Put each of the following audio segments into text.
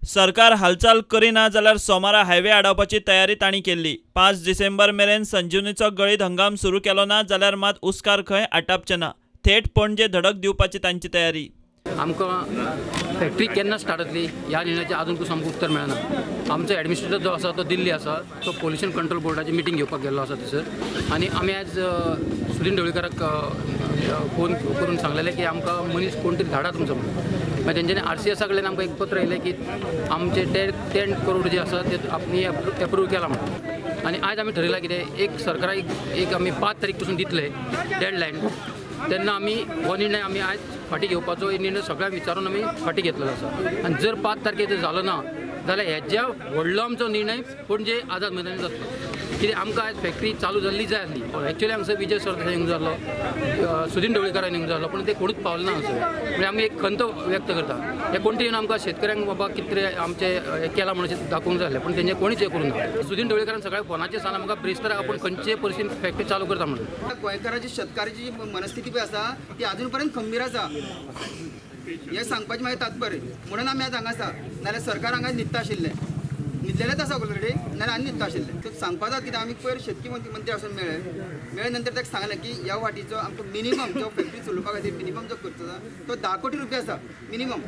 सरकार हालचाल करिना जाल्यार सोमारा हायवे आडावपाची तयारी तांणी केल्ली। 5 डिसेंबर मेरेन संजीवनीचो गळीत हंगाम सुरू केलो ना जाल्यार मात उस्कार खंय आटापचे ना। थेट पणजे धडक दिवपाची तांची तयारी। आमकां फॅक्टरी केन्ना स्टार्ट जातली ह्या निर्णयाचें आजून पसून आमकां उत्तर मेळना। आमचो एडमिनिस्ट्रेटर जो आसा तो दिल्ली आसा, तो पोल्युशन कंट्रोल बोर्डाची मिटींग घेवपाक गेल्लो आसा थंयसर। आनी आमी आयज सुदीन ढवळीकाराक फोन करून सांगलेलें की आमकां मनीस कोण तरी धाडा तुमचो म्हणून। मागीर तेंच्यांनी RCS कडेन आमकां एक पत्र येयलें की आमचे 10 करोड जे आसा ते आमी एप्रूव केला म्हणून। आनी आयज आमी ठरयलां कितें एक सरकाराक एक आमी 5 तारीख पसून दितले डेडलायन, तेन्ना आमी हो निर्णय आमी आयज फाटी घेवपाचो निर्णय सगळ्यांक विचारून आमी फाटी घेतलेलो आसा। आनी जर 5 तारखेर जर जालो ना जाल्यार हेज्या व्हडलो आमचो निर्णय पणजे आझाद मैदानार जातलो। कित्याक आमकां आयज फॅक्टरी चालू जाल्ली जाय आसली। एक्चुअली हांगसर विजय सरदेसाय येवंक जाय आसलो, सुदीन ढवळीकारान येवंक जाय आसलो, पूण ते कोणूच पावले ना हांगसर। म्हणजे आमी एक खंत व्यक्त करता हे कोण तरी आमकां शेतकऱ्यांक बाबा कितें आमचे हे केलां म्हणून दाखोवंक जाय आसलें, पूण तेंचे कोणीच हे करूं ना। सुदीन ढवळीकारान सगळ्या फोनाचेर सांगलां म्हाका ब्रेस्ताराक आपूण खंयचे परिस्थितीन फॅक्टरी चालू करता म्हणून। गोंयकाराची शेतकाराची जी मनस्थिती पळय आसा ती अजून पर्यंत खंबीर आसा हे सांगपाचें म्हाजें तात्पर्य। म्हणून आमी आज हांगा आसा, नाल्यार सरकार हांगा न्हिदता आशिल्लें, न्हिदलेलेच आसा ऑलरेडी, नाल्यार आनी न्हिदता आशिल्लें। तो सांगपाक जाता कित्याक आमी पयर शेतकी मंत्री आसून मेळ्ळे नंतर ताका सांगलें की ह्या वाटीचो आमकां मिनिमम जो फॅक्टरी चलोवपा खातीर मिनिमम जो खर्च आसा तो 10 कोटी रुपया आसा मिनिमम,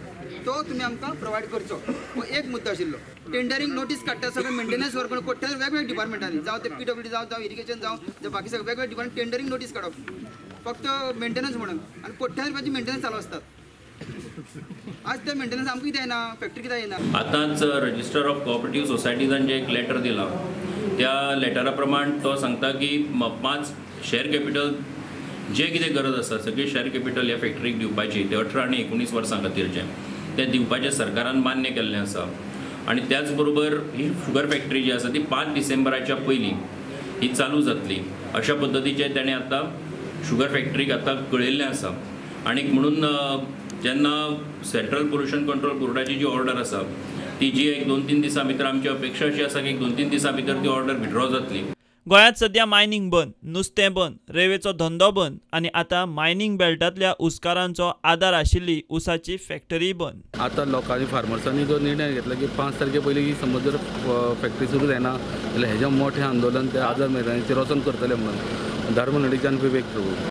तो तुमी आमकां प्रोवायड करचो। हो एक मुद्दो आशिल्लो। टेंडरींग नोटीस काडटा सगळे मेंटेनन्स वर्क करून कोट्या वेगवेगळ्या डिपार्टमेंटांनी, जावं ते PWD जावं इरिगेशन जावं बाकी सगळे वेगवेगळे डिपार्टमेंट टेंडरींग नोटीस काडप फक्त मेंटेनन्स म्हणून, आनी कोट्या रुपयाची मेंटेनन्स चालू असतात। आज ते मेंटेनन्स आमकां कितें येना, फॅक्टरी कित्याक येना। आतांच रजिस्टर ऑफ कोऑपरेटिव्ह सोसायटीजान जे एक लेटर दिलां त्या लेटरा प्रमाण तो सांगता की 5 शेअर कॅपिटल जे कितें गरज आसा सगळे शेअर कॅपिटल ह्या फॅक्टरीक दिवपाची, ते 18 आनी 19 वर्सां खातीरचे ते दिवपाचें सरकारान मान्य केल्लें आसा। आनी त्याच बरोबर ही शुगर फॅक्टरी जी आसा ती 5 डिसेंबराच्या पयलीं ही चालू जातली अशा पद्दतीचें तेणें आतां शुगर फॅक्टरीक आतां कळयल्लें आसा। आनीक म्हणून जेन्ना सेंट्रल पोल्युशन कंट्रोल बोर्डाची जी ऑर्डर आसा ती जी एक 2-3 दिसां भितर आमची अपेक्षा अशी आसा की 2-3 दिसां भितर ती ऑर्डर विड्रॉ जातली। गोंयांत सध्या मायनिंग बंद, नुस्तें बंद, रेल्वेचो धंदो बंद आनी आतां मायनिंग बेल्टांतल्या उस्कारांचो आदार आशिल्ली उसाची फॅक्टरी बंद। आतां लोकांनी फार्मर्सांनी जो निर्णय घेतला की 5 तारखे पयलीं समज जर फॅक्टरी सुरू जायना जाल्यार हेजें मोठें आंदोलन ते आझाद मैदानाचेर वचून करतले म्हणून। धर्मनडीच्यान विवेक प्रभू।